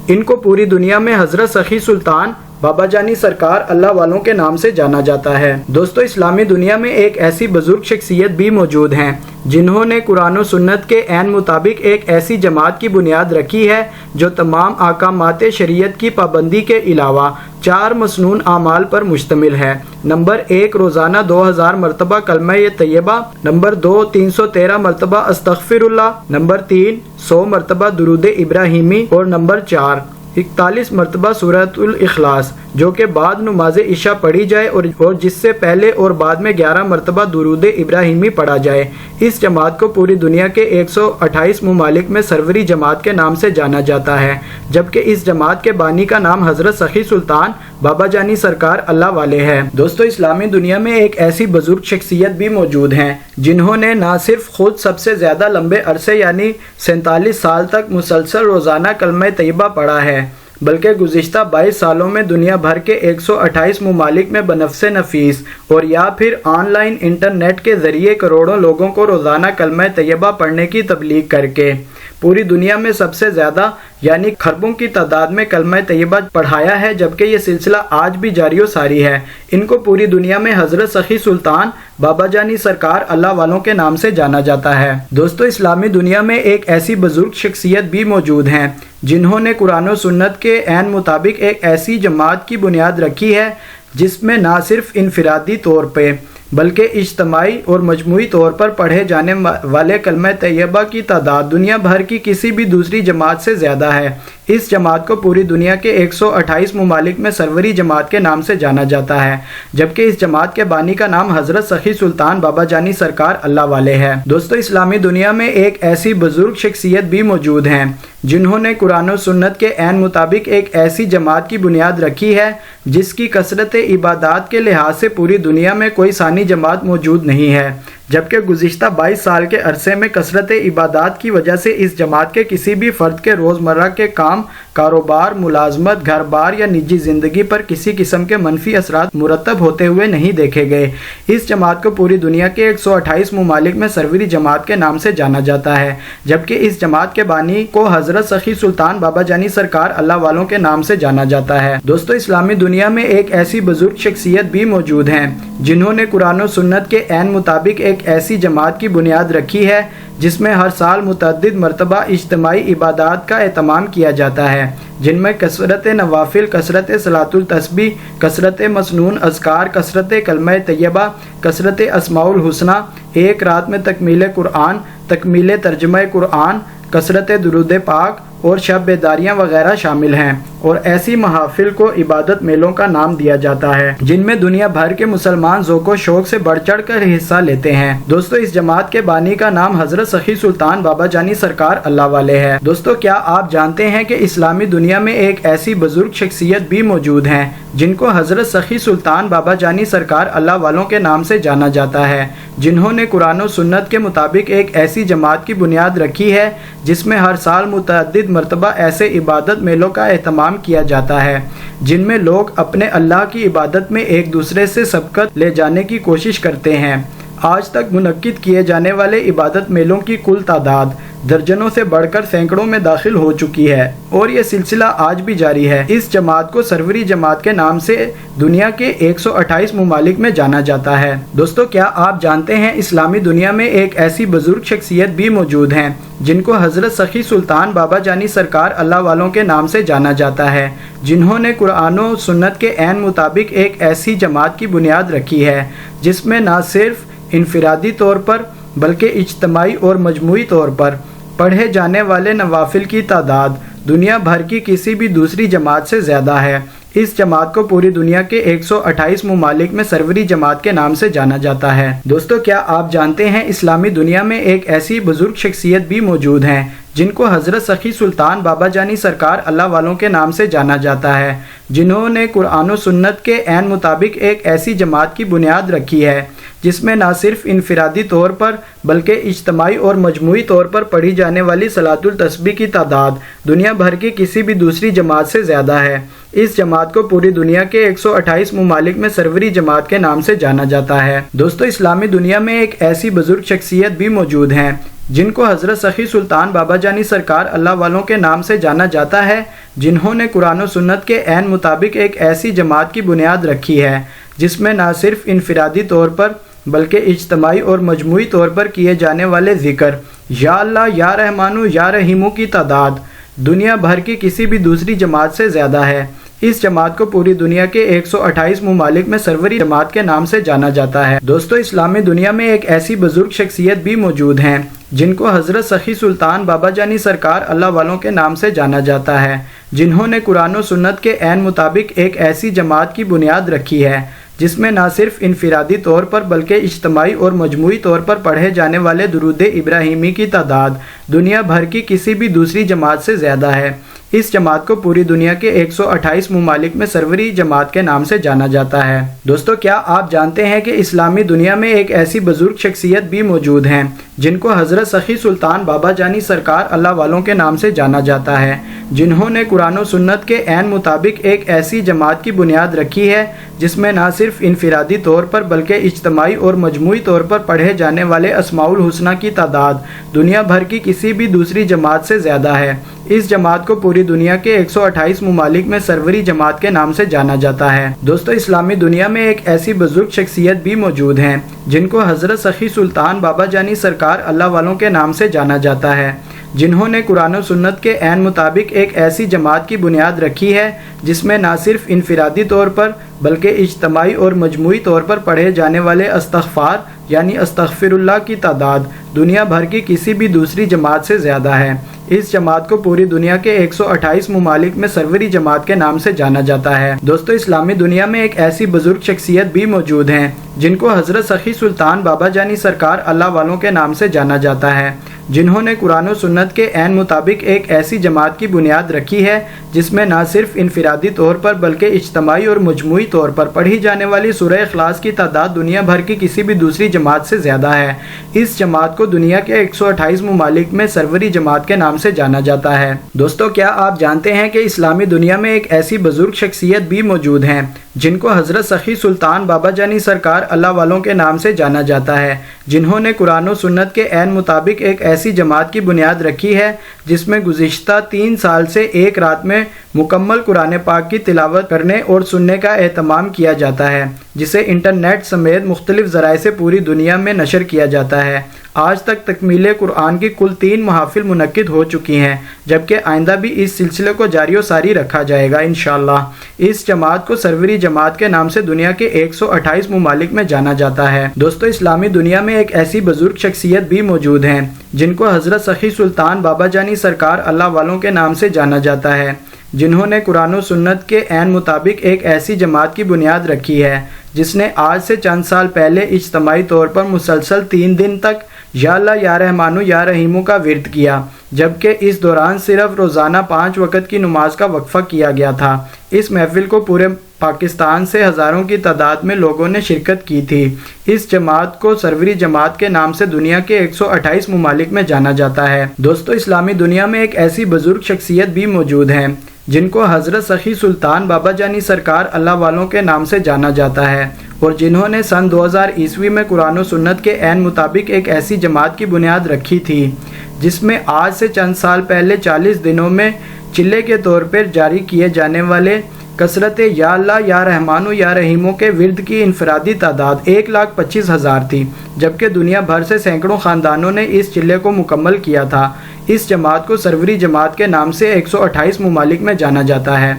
इनको पूरी दुनिया में हज़रत सखी सुल्तान बाबा जानी सरकार अल्लाह वालों के नाम से जाना जाता है। दोस्तों, इस्लामी दुनिया में एक ऐसी बुजुर्ग शख्सियत भी मौजूद हैं जिन्होंने कुरान व सुन्नत के ऐन मुताबिक एक ऐसी जमात की बुनियाद रखी है जो तमाम अहकामात शरीयत की पाबंदी के अलावा 4 मसनून आमाल पर मुश्तमिल है। नंबर 1, रोज़ाना 2000 मरतबा कलमा तैयबा। नंबर 2, 313 मरतबा अस्तगफिरुल्लाह। नंबर 3, 100 मरतबा दुरूद इब्राहिमी। और नंबर 4, 41 मरतबा सूरतुल इखलास, जो के बाद नमाज इशा पढ़ी जाए और जिससे पहले और बाद में 11 मरतबा दुरूद इब्राहिमी पढ़ा जाए। इस जमात को पूरी दुनिया के 128 ममालिक में सरवरी जमात के नाम से जाना जाता है, जबकि इस जमात के बानी का नाम हज़रत सखी सुल्तान बाबा जानी सरकार अल्लाह वाले हैं। दोस्तों, इस्लामी दुनिया में एक ऐसी बुजुर्ग शख्सियत भी मौजूद हैं जिन्होंने न सिर्फ खुद सबसे ज़्यादा लंबे अरसे यानी 47 साल तक मुसलसल रोज़ाना कलमा तैयबा पढ़ा है, बल्कि गुज़िश्ता 22 सालों में दुनिया भर के 128 ममालिक में बनफ़्से नफीस और या फिर ऑनलाइन इंटरनेट के ज़रिए करोड़ों लोगों को रोज़ाना कलमा तैयबा पढ़ने की तबलीग करके पूरी दुनिया में सबसे ज़्यादा यानी खरबों की तादाद में कलमा तैयबा पढ़ाया है, जबकि ये सिलसिला आज भी जारी व सारी है। इनको पूरी दुनिया में हज़रत सखी सुल्तान बाबा जानी सरकार अल्लाह वालों के नाम से जाना जाता है। दोस्तों, इस्लामी दुनिया में एक ऐसी बुजुर्ग शख्सियत भी मौजूद हैं जिन्होंने कुरान व सुन्नत के ऐन मुताबिक एक ऐसी जमात की बुनियाद रखी है जिसमें ना सिर्फ इनफरादी तौर पे बल्कि इज्तिमाई और मजमूई तौर पर पढ़े जाने वाले कलमा तैयबा की तादाद दुनिया भर की किसी भी दूसरी जमात से ज़्यादा है। इस जमात को पूरी दुनिया के 128 ममालिक में सरवरी जमात के नाम से जाना जाता है, जबकि इस जमात के बानी का नाम हज़रत सखी सुल्तान बाबा जानी सरकार अल्लाह वाले है। दोस्तों, इस्लामी दुनिया में एक ऐसी बुजुर्ग शख्सियत भी मौजूद हैं जिन्होंने कुरान और सुन्नत के ऐन मुताबिक एक ऐसी जमात की बुनियाद रखी है जिसकी कसरत इबादत के लिहाज से पूरी दुनिया में कोई सानी जमात मौजूद नहीं है, जबकि गुज़िश्ता 22 साल के अरसे में कसरत इबादत की वजह से इस जमात के किसी भी फ़र्द के रोज़मर्रा के काम, कारोबार, मुलाजमत, घर बार या निजी ज़िंदगी पर किसी किस्म के मनफी असरात मुरतब होते हुए नहीं देखे गए। इस जमात को पूरी दुनिया के 128 ममालिक में सरवरी जमात के नाम से जाना जाता है, जबकि इस जमात के बानी को हज़रत सखी सुल्तान बाबा जानी सरकार अल्लाह वालों के नाम से जाना जाता है। दोस्तों, इस्लामी दुनिया में एक ऐसी बुजुर्ग शख्सियत भी मौजूद हैं जिन्होंने कुरान और सुन्नत के ऐन मुताबिक एक ऐसी जमात की बुनियाद रखी है जिसमें हर साल मुतअद्दिद मरतबा इज्तिमाई इबादत का एहतमाम किया जाता है, जिनमें कसरत नवाफिल, कसरत सलातुल तस्बीह, कसरत मसनून अज़कार, कसरत कलमा तैयबा, कसरत अस्माउल हुस्ना, एक रात में तकमील कुरान, तकमील तर्जुमा कुरान, कसरत दुरूद पाक और शब बेदारियाँ वगैरह शामिल हैं। और ऐसी महाफिल को इबादत मेलों का नाम दिया जाता है जिनमें दुनिया भर के मुसलमान ज़ौक़ शौक़ से बढ़ चढ़ कर हिस्सा लेते हैं। दोस्तों, इस जमात के बानी का नाम हज़रत सखी सुल्तान बाबा जानी सरकार अल्लाह वाले है। दोस्तों, क्या आप जानते हैं कि इस्लामी दुनिया में एक ऐसी बुजुर्ग शख्सियत भी मौजूद हैं जिनको हज़रत सखी सुल्तान बाबा जानी सरकार अल्लाह वालों के नाम से जाना जाता है, जिन्होंने कुरान और सुन्नत के मुताबिक एक ऐसी जमात की बुनियाद रखी है जिसमें हर साल मुतअद्दिद मरतबा ऐसे इबादत मेलों का एहतमाम किया जाता है जिनमें लोग अपने अल्लाह की इबादत में एक दूसरे से सबकत ले जाने की कोशिश करते हैं। आज तक मुनक्किद किए जाने वाले इबादत मेलों की कुल तादाद दर्जनों से बढ़कर सैकड़ों में दाखिल हो चुकी है और ये सिलसिला आज भी जारी है। इस जमात को सरवरी जमात के नाम से दुनिया के 128 ममालिक में जाना जाता है। दोस्तों, क्या आप जानते हैं इस्लामी दुनिया में एक ऐसी बुजुर्ग शख्सियत भी मौजूद हैं जिनको हज़रत सखी सुल्तान बाबा जानी सरकार अल्लाह वालों के नाम से जाना जाता है, जिन्होंने कुरान और सुन्नत के ऐन मुताबिक एक ऐसी जमात की बुनियाद रखी है जिसमें न सिर्फ इनफिरादी तौर पर बल्कि इज्तिमाई और मजमूई तौर पर पढ़े जाने वाले नवाफिल की तादाद दुनिया भर की किसी भी दूसरी जमात से ज़्यादा है। इस जमात को पूरी दुनिया के 128 ममालिक में सरवरी जमात के नाम से जाना जाता है। दोस्तों, क्या आप जानते हैं इस्लामी दुनिया में एक ऐसी बुजुर्ग शख्सियत भी मौजूद हैं जिनको हज़रत सखी सुल्तान बाबा जानी सरकार अल्लाह वालों के नाम से जाना जाता है, जिन्होंने कुरान और सुन्नत के ऐन मुताबिक एक ऐसी जमात की बुनियाद रखी है जिसमें न सिर्फ इनफिरादी तौर पर बल्कि इज्तिमाई और मजमूई तौर पर पढ़ी जाने वाली सलातुल तस्बीह की तादाद दुनिया भर की किसी भी दूसरी जमात से ज़्यादा है। इस जमात को पूरी दुनिया के 128 ममालिक में सरवरी जमात के नाम से जाना जाता है। दोस्तों, इस्लामी दुनिया में एक ऐसी बुजुर्ग शख्सियत भी मौजूद हैं जिनको हज़रत सखी सुल्तान बाबा जानी सरकार अल्लाह वालों के नाम से जाना जाता है, जिन्होंने कुरान और सुन्नत के ऐन मुताबिक एक ऐसी जमात की बुनियाद रखी है जिसमें न सिर्फ इनफिरादी तौर पर बल्कि इज्तिमाई और मजमूई तौर पर किए जाने वाले ज़िक्र या अल्लाह, या रहमानु, या रहीमु की तादाद दुनिया भर की किसी भी दूसरी जमात से ज़्यादा है। इस जमात को पूरी दुनिया के 128 ममालिक में सरवरी जमात के नाम से जाना जाता है। दोस्तों, इस्लामी दुनिया में एक ऐसी बुजुर्ग शख्सियत भी मौजूद हैं जिनको हज़रत सखी सुल्तान बाबा जानी सरकार अल्लाह वालों के नाम से जाना जाता है, जिन्होंने कुरान और सुन्नत के ऐन मुताबिक एक ऐसी जमात की बुनियाद रखी है जिसमें न सिर्फ इनफिरादी तौर पर बल्कि इज्तिमाई और मजमूई तौर पर पढ़े जाने वाले दुरूद इब्राहिमी की तादाद दुनिया भर की किसी भी दूसरी जमात से ज़्यादा है। इस जमात को पूरी दुनिया के 128 ममालिक में सरवरी जमात के नाम से जाना जाता है। दोस्तों, क्या आप जानते हैं कि इस्लामी दुनिया में एक ऐसी बुजुर्ग शख्सियत भी मौजूद हैं जिनको हज़रत सखी सुल्तान बाबा जानी सरकार अल्लाह वालों के नाम से जाना जाता है, जिन्होंने कुरान और सुन्नत के ऐन मुताबिक एक ऐसी जमात की बुनियाद रखी है जिसमें न सिर्फ इनफिरादी तौर पर बल्कि इज्तिमाई और मजमूई तौर पर पढ़े जाने वाले अस्माउल हुस्ना की तादाद दुनिया भर की किसी भी दूसरी जमात से ज़्यादा है। इस जमात को पूरी दुनिया के 128 ममालिक में सरवरी जमात के नाम से जाना जाता है। दोस्तों, इस्लामी दुनिया में एक ऐसी बुजुर्ग शख्सियत भी मौजूद हैं जिनको हज़रत सखी सुल्तान बाबा जानी सरकार अल्लाह वालों के नाम से जाना जाता है, जिन्होंने कुरान और सुन्नत के ऐन मुताबिक एक ऐसी जमात की बुनियाद रखी है जिसमें ना सिर्फ इनफिरादी तौर पर बल्कि इज्तमाई और मजमूई तौर पर पढ़े जाने वाले इस्तग़फ़ार यानी अस्तग़फ़िरुल्लाह की तादाद दुनिया भर की किसी भी दूसरी जमात से ज़्यादा है। इस जमात को पूरी दुनिया के 128 ममालिक में सरवरी जमात के नाम से जाना जाता है। दोस्तों, इस्लामी दुनिया में एक ऐसी बुजुर्ग शख्सियत भी मौजूद हैं जिनको हज़रत सखी सुल्तान बाबा जानी सरकार अल्लाह वालों के नाम से जाना जाता है, जिन्होंने कुरान और सुन्नत के ऐन मुताबिक एक ऐसी जमात की बुनियाद रखी है जिसमें ना सिर्फ इनफिरादी तौर पर बल्कि इज्तमाई और मजमूई तौर पर पढ़ी जाने वाली सूरह इखलास की तादाद दुनिया भर की किसी भी दूसरी जमात से ज़्यादा है। इस जमात को दुनिया के 128 ममालिक में सरवरी जमात के नाम से जाना जाता है। दोस्तों, क्या आप जानते हैं कि इस्लामी दुनिया में एक ऐसी बुजुर्ग शख्सियत भी मौजूद हैं जिनको हज़रत सखी सुल्तान बाबा जानी सरकार अल्लाह वालों के नाम से जाना जाता है, जिन्होंने कुरान और सुन्नत के ऐन मुताबिक एक ऐसी जमात की बुनियाद रखी है जिसमें गुज़िश्ता 3 साल से एक रात में मुकम्मल कुरान पाक की तिलावत करने और सुनने का एहतमाम किया जाता है, जिसे इंटरनेट समेत मुख्तलिफ ज़राए से पूरी दुनिया में नशर किया जाता है। आज तक तकमील कुरान की कुल 3 महफिल मुनक्किद हो चुकी हैं, जबकि आइंदा भी इस सिलसिले को जारी व सारी रखा जाएगा इंशाअल्लाह। इस जमात को सरवरी जमात के नाम से दुनिया के 128 ममालिक में जाना जाता है। दोस्तों, इस्लामी दुनिया में एक ऐसी बुजुर्ग शख्सियत भी मौजूद हैं जिनको हज़रत सखी सुल्तान बाबा जानी सरकार अल्लाह वालों के नाम से जाना जाता है, जिन्होंने कुरान और सुन्नत के ऐन मुताबिक एक ऐसी जमात की बुनियाद रखी है जिसने आज से चंद साल पहले इज्तमाई तौर पर मुसलसल 3 दिन तक या अल्लाह या रहमानु या रहीमु का विर्द किया, जबकि इस दौरान सिर्फ रोज़ाना 5 वक़्त की नमाज का वक्फ़ा किया गया था। इस महफिल को पूरे पाकिस्तान से हज़ारों की तादाद में लोगों ने शिरकत की थी। इस जमात को सरवरी जमात के नाम से दुनिया के 128 ममालिक में जाना जाता है। दोस्तों, इस्लामी दुनिया में एक ऐसी बुजुर्ग शख्सियत भी मौजूद हैं जिनको हज़रत सखी सुल्तान बाबा जानी सरकार अल्लाह वालों के नाम से जाना जाता है और जिन्होंने सन 2000 ईस्वी में कुरान और सुन्नत के ऐन मुताबिक एक ऐसी जमात की बुनियाद रखी थी जिसमें आज से चंद साल पहले 40 दिनों में चिल्ले के तौर पर जारी किए जाने वाले कसरत या अल्लाह या रहमानु या रहीमों के विर्द की इनफरादी तादाद 1,25,000 थी, जबकि दुनिया भर से सैकड़ों ख़ानदानों ने इस चिल्ले को मुकम्मल किया था। इस जमात को सरवरी जमात के नाम से 128 ममालिक में जाना जाता है।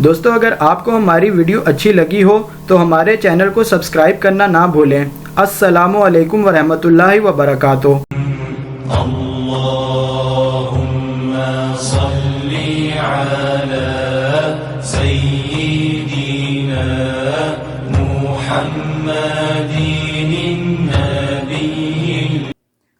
दोस्तों, अगर आपको हमारी वीडियो अच्छी लगी हो तो हमारे चैनल को सब्सक्राइब करना ना भूलें। अस्सलामु अलैकुम वरहमतुल्लाहि वबरकातुहू।
अल्लाहुम्मा सल्ली अला सय्यिदिना मुहम्मदिन नबिय्यिल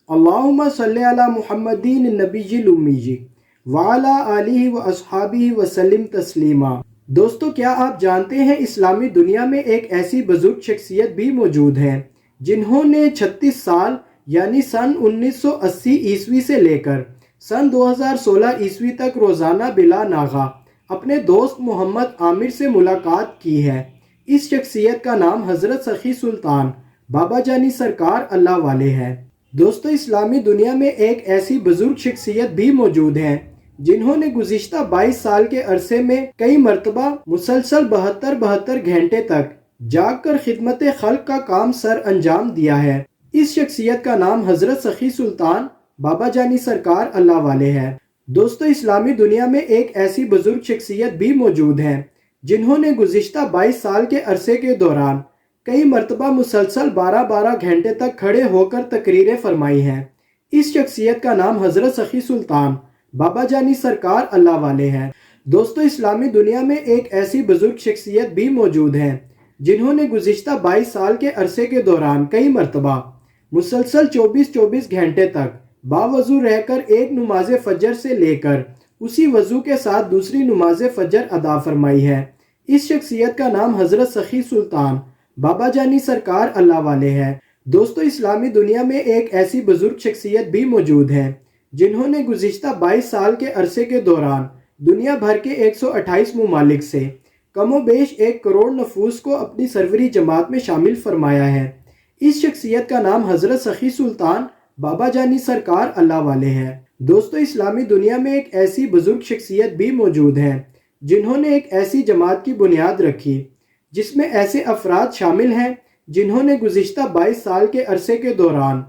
अल्लाहुम्मा सल्ली अला मुहम्मदिन नबिय्यिल उम्मी व अला आलिहि व अस्हाबिहि व सल्लिम तस्लीमा। दोस्तों, क्या आप जानते हैं इस्लामी दुनिया में एक ऐसी बुजुर्ग शख्सियत भी मौजूद हैं जिन्होंने 36 साल यानी सन 1980 ईस्वी से लेकर सन 2016 ईस्वी तक रोज़ाना बिला नागा अपने दोस्त मोहम्मद आमिर से मुलाकात की है। इस शख्सियत का नाम हज़रत सखी सुल्तान बाबा जानी सरकार अल्लाह वाले है। दोस्तों, इस्लामी दुनिया में एक ऐसी बुजुर्ग शख्सियत भी मौजूद हैं जिन्होंने गुज़िश्ता 22 साल के अरसे में कई मरतबा मुसलसल 72 घंटे तक जाग कर खिदमत खल्क का काम सर अंजाम दिया है। इस शख्सियत का नाम हज़रत सखी सुल्तान बाबा जानी सरकार अल्लाह वाले है। दोस्तों, इस्लामी दुनिया में एक ऐसी बुजुर्ग शख्सियत भी मौजूद हैं जिन्होंने गुज़िश्ता 22 साल के अरसे के दौरान कई मरतबा मुसलसल 12 घंटे तक खड़े होकर तकरीरें फरमाई हैं। इस शख्सियत का नाम हज़रत सखी सुल्तान बाबा जानी सरकार अल्लाह वाले हैं। दोस्तों, इस्लामी दुनिया में एक ऐसी बुजुर्ग शख्सियत भी मौजूद हैं जिन्होंने गुज़िश्ता 22 साल के अरसे के दौरान कई मरतबा मुसलसल 24 घंटे तक बावजू रहकर एक नमाज फजर से लेकर उसी वजू के साथ दूसरी नमाज फजर अदा फरमाई है। इस शख्सियत का नाम हज़रत सखी सुल्तान बाबा जानी सरकार अल्लाह वाले हैं। दोस्तों, इस्लामी दुनिया में एक ऐसी बुजुर्ग शख्सियत भी मौजूद हैं जिन्होंने गुज़िश्ता 22 साल के अरसे के दौरान दुनिया भर के 128 ममालिक से कमोबेश 1 करोड़ नफूस को अपनी सरवरी जमात में शामिल फरमाया है। इस शख्सियत का नाम हज़रत सखी सुल्तान बाबा जानी सरकार अल्लाह वाले हैं। दोस्तों, इस्लामी दुनिया में एक ऐसी बुजुर्ग शख्सियत भी मौजूद हैं जिन्होंने एक ऐसी जमात की बुनियाद रखी जिसमें ऐसे अफराद शामिल हैं जिन्होंने गुज़िश्ता 22 साल के अरसे के दौरान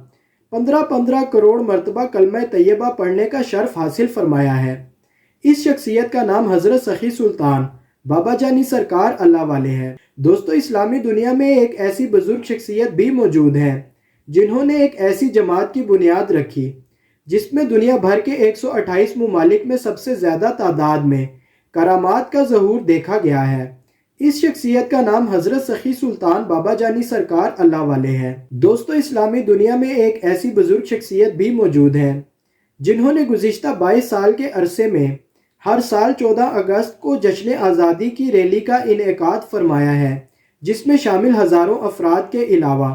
15 करोड़ मरतबा कलमा तैयबा पढ़ने का शर्फ हासिल फरमाया है। इस शख्सियत का नाम हज़रत सखी सुल्तान बाबा जानी सरकार अल्लाह वाले हैं। दोस्तों, इस्लामी दुनिया में एक ऐसी बुजुर्ग शख्सियत भी मौजूद है जिन्होंने एक ऐसी जमात की बुनियाद रखी जिसमें दुनिया भर के 128 ममालिक में सबसे ज़्यादा तादाद में करामात का ज़हूर देखा गया है। इस शख्सियत का नाम हज़रत सखी सुल्तान बाबा जानी सरकार अल्लाह वाले हैं। दोस्तों, इस्लामी दुनिया में एक ऐसी बुजुर्ग शख्सियत भी मौजूद है जिन्होंने गुज़िश्ता 22 साल के अरसे में हर साल 14 अगस्त को जश्न आज़ादी की रैली का इनेकाद फरमाया है, जिसमें शामिल हज़ारों अफराद के अलावा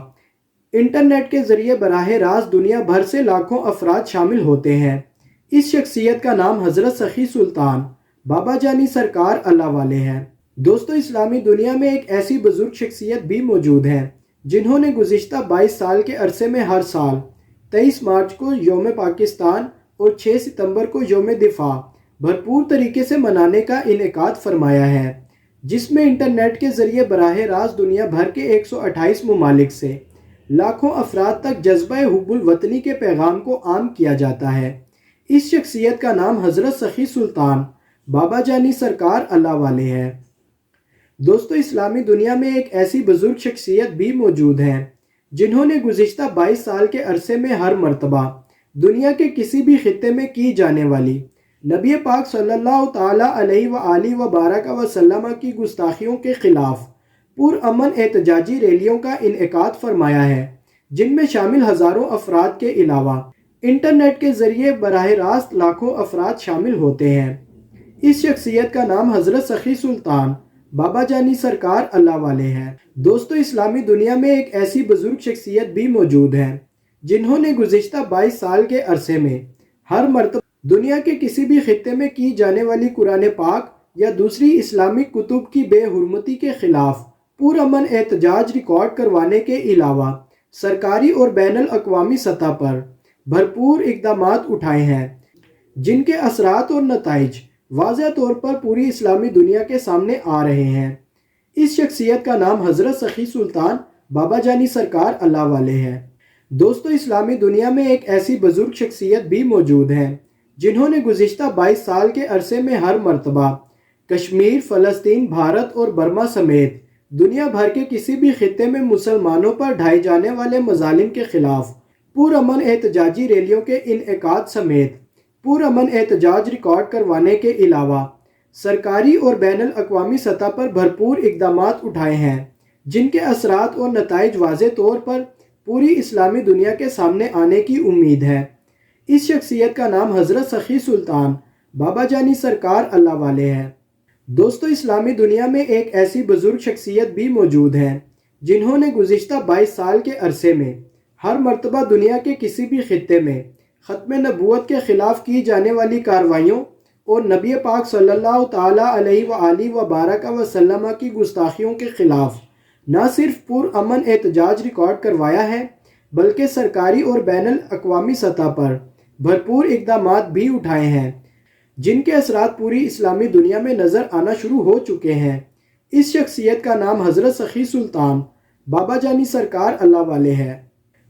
इंटरनेट के ज़रिए बराह रास्त दुनिया भर से लाखों अफराद शामिल होते हैं। इस शख्सियत का नाम हज़रत सखी सुल्तान बाबा जानी सरकार अल्लाह वाले हैं। दोस्तों, इस्लामी दुनिया में एक ऐसी बुजुर्ग शख्सियत भी मौजूद हैं जिन्होंने गुज़िश्ता 22 साल के अरसे में हर साल 23 मार्च को यौम पाकिस्तान और 6 सितंबर को यौम दिफा भरपूर तरीके से मनाने का इनेकाद फरमाया है, जिसमें इंटरनेट के ज़रिए बराह रास्त दुनिया भर के 128 ममालिक से लाखों अफराद तक जज्बा हुब्बुल वतनी के पैगाम को आम किया जाता है। इस शख्सियत का नाम हज़रत सखी सुल्तान बाबा जानी सरकार अल्लाह वाले हैं। दोस्तों, इस्लामी दुनिया में एक ऐसी बुजुर्ग शख्सियत भी मौजूद हैं जिन्होंने गुज़िश्ता 22 साल के अरसे में हर मरतबा दुनिया के किसी भी खित्ते में की जाने वाली नबी पाक सल्लल्लाहु ताला अलैहि व बारक वसल्लम की गुस्ताखियों के खिलाफ पुरअमन एहतजाजी रैलियों का इनेकाद फरमाया है, जिनमें शामिल हज़ारों अफराद के अलावा इंटरनेट के ज़रिए बराह रास्त लाखों अफराद शामिल होते हैं। इस शख्सियत का नाम हज़रत सखी सुल्तान बाबा जानी सरकार अल्लाह वाले हैं। दोस्तों, इस्लामी दुनिया में एक ऐसी बुजुर्ग शख्सियत भी मौजूद है जिन्होंने गुज़िश्ता 22 साल के अरसे में हर मरतबा दुनिया के किसी भी खित्ते में की जाने वाली कुरान पाक या दूसरी इस्लामिक कुतुब की बेहुरमती के खिलाफ पुरअमन एहतजाज रिकॉर्ड करवाने के अलावा सरकारी और बैनुल अक़वामी सतह पर भरपूर इक़दामात उठाए हैं, जिनके असरात और नताइज वाज़ह तौर पर पूरी इस्लामी दुनिया के सामने आ रहे हैं। इस शख्सियत का नाम हज़रत सखी सुल्तान बाबा जानी सरकार अल्लाह वाले हैं। दोस्तों, इस्लामी दुनिया में एक ऐसी बुजुर्ग शख्सियत भी मौजूद है जिन्होंने गुज़िश्ता 22 साल के अरसे में हर मरतबा कश्मीर, फ़लस्तीन, भारत और बर्मा समेत दुनिया भर के किसी भी खित्ते में मुसलमानों पर ढाए जाने वाले मज़ालिम के खिलाफ पुरअमन एहतजाजी रैलियों के इनेकाद समेत पुरअमन एहतजाज रिकॉर्ड करवाने के अलावा सरकारी और बैनुल अक़वामी सतह पर भरपूर इक़दामात उठाए हैं, जिनके असरात और नताइज वाज़ेह तौर पर पूरी इस्लामी दुनिया के सामने आने की उम्मीद है। इस शख्सियत का नाम हज़रत सखी सुल्तान बाबा जानी सरकार अल्लाह वाले हैं। दोस्तों, इस्लामी दुनिया में एक ऐसी बुजुर्ग शख्सियत भी मौजूद हैं जिन्होंने गुज़िश्ता 22 साल के अरसे में हर मरतबा दुनिया के किसी भी खित्ते में ख़त्म नबूवत के ख़िलाफ़ की जाने वाली कार्रवाइयों और नबी पाक सल्लल्लाहु ताला अलैहि व बारक वसल्लम की गुस्ताखियों के ख़िलाफ़ न सिर्फ पुरअमन एहतजाज रिकॉर्ड करवाया है, बल्कि सरकारी और बैनुल अक़वामी सतह पर भरपूर इक़दामात भी उठाए हैं, जिनके असरात पूरी इस्लामी दुनिया में नज़र आना शुरू हो चुके हैं। इस शख्सियत का नाम हज़रत सखी सुल्तान बाबा जानी सरकार अल्लाह वाले हैं।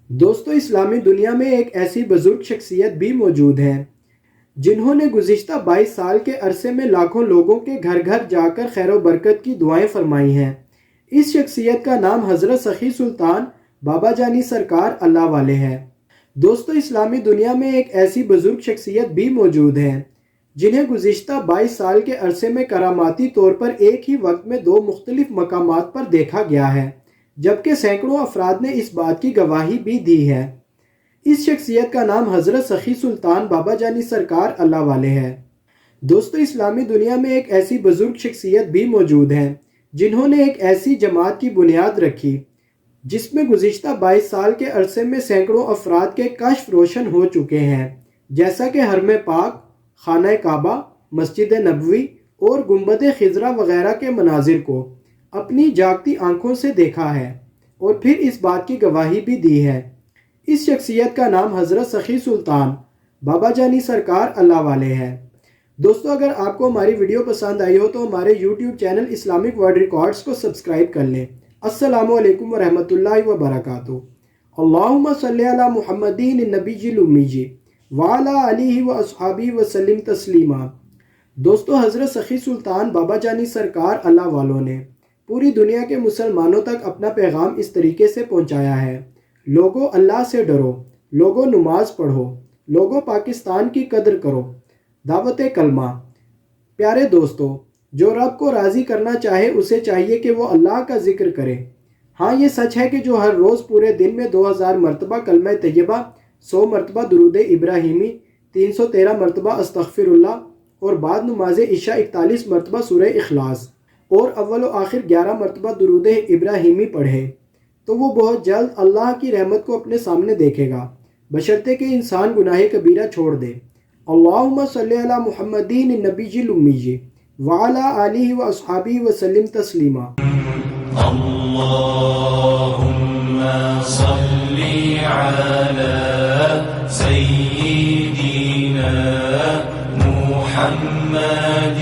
दोस्तों, इस्लामी दुनिया में एक ऐसी बुजुर्ग शख्सियत भी मौजूद हैं जिन्होंने गुज़िश्ता 22 साल के अरसे में लाखों लोगों के घर घर जाकर खैर व बरकत की दुआएं फरमाई हैं। इस शख्सियत का नाम हज़रत सखी सुल्तान बाबा जानी सरकार अल्लाह वाले हैं। दोस्तों, इस्लामी दुनिया में एक ऐसी बुजुर्ग शख्सियत भी मौजूद हैं जिन्हें गुज़िश्ता 22 साल के अरसे में करामाती तौर पर एक ही वक्त में 2 मुख्तलिफ मकामात पर देखा गया है, जबकि सैकड़ों अफराद ने इस बात की गवाही भी दी है। इस शख्सियत का नाम हज़रत सखी सुल्तान बाबा जानी सरकार अल्लाह वाले हैं। दोस्तों, इस्लामी दुनिया में एक ऐसी बुजुर्ग शख्सियत भी मौजूद हैं जिन्होंने एक ऐसी जमात की बुनियाद रखी जिसमें गुज़िश्ता 22 साल के अरसे में सैकड़ों अफराद के कश्फ रोशन हो चुके हैं, जैसा कि हरम पाक, खाना काबा, मस्जिद नबवी और गुंबद खिजरा वगैरह के मनाजिर को अपनी जागती आंखों से देखा है और फिर इस बात की गवाही भी दी है। इस शख्सियत का नाम हज़रत सखी सुल्तान बाबा जानी सरकार अल्लाह वाले हैं। दोस्तों, अगर आपको हमारी वीडियो पसंद आई हो तो हमारे YouTube channel Islamic world records को सब्सक्राइब कर लें। अस्सलामु अलैकुम व रहमतुल्लाहि व बरकातुहू। اللہم صلی علی محمدین النبی الامی وعلی آلہ و اصحابہ وسلم تسلیما۔ دوستو، حضرت سخی سلطان بابا جانی سرکار اللہ والوں نے پوری دنیا کے مسلمانوں تک اپنا پیغام اس طریقے سے پہنچایا ہے: لوگو اللہ سے ڈرو، لوگو نماز پڑھو، لوگو پاکستان کی قدر کرو، دعوت کلمہ۔ پیارے دوستو، جو رب کو راضی کرنا چاہے اسے چاہیے کہ وہ اللہ کا ذکر کرے۔ ہاں، یہ سچ ہے کہ جو ہر روز پورے دن میں 2000 مرتبہ کلمہ طیبہ، 100 مرتبہ درود ابراہیمی، 313 مرتبہ استغفر اللہ اور بعد نماز عشاء 41 مرتبہ سورہ اخلاص اور اول و آخر 11 مرتبہ درود ابراہیمی پڑھے تو وہ بہت جلد اللہ کی رحمت کو اپنے سامنے دیکھے گا، بشرطے کہ انسان گناہ کبیرہ چھوڑ دے۔ اللہم صلی علی محمدین النبی الامی وعلی آلہ و اصحابہ وسلم تسلیما۔
اللهم صل على سيدنا محمد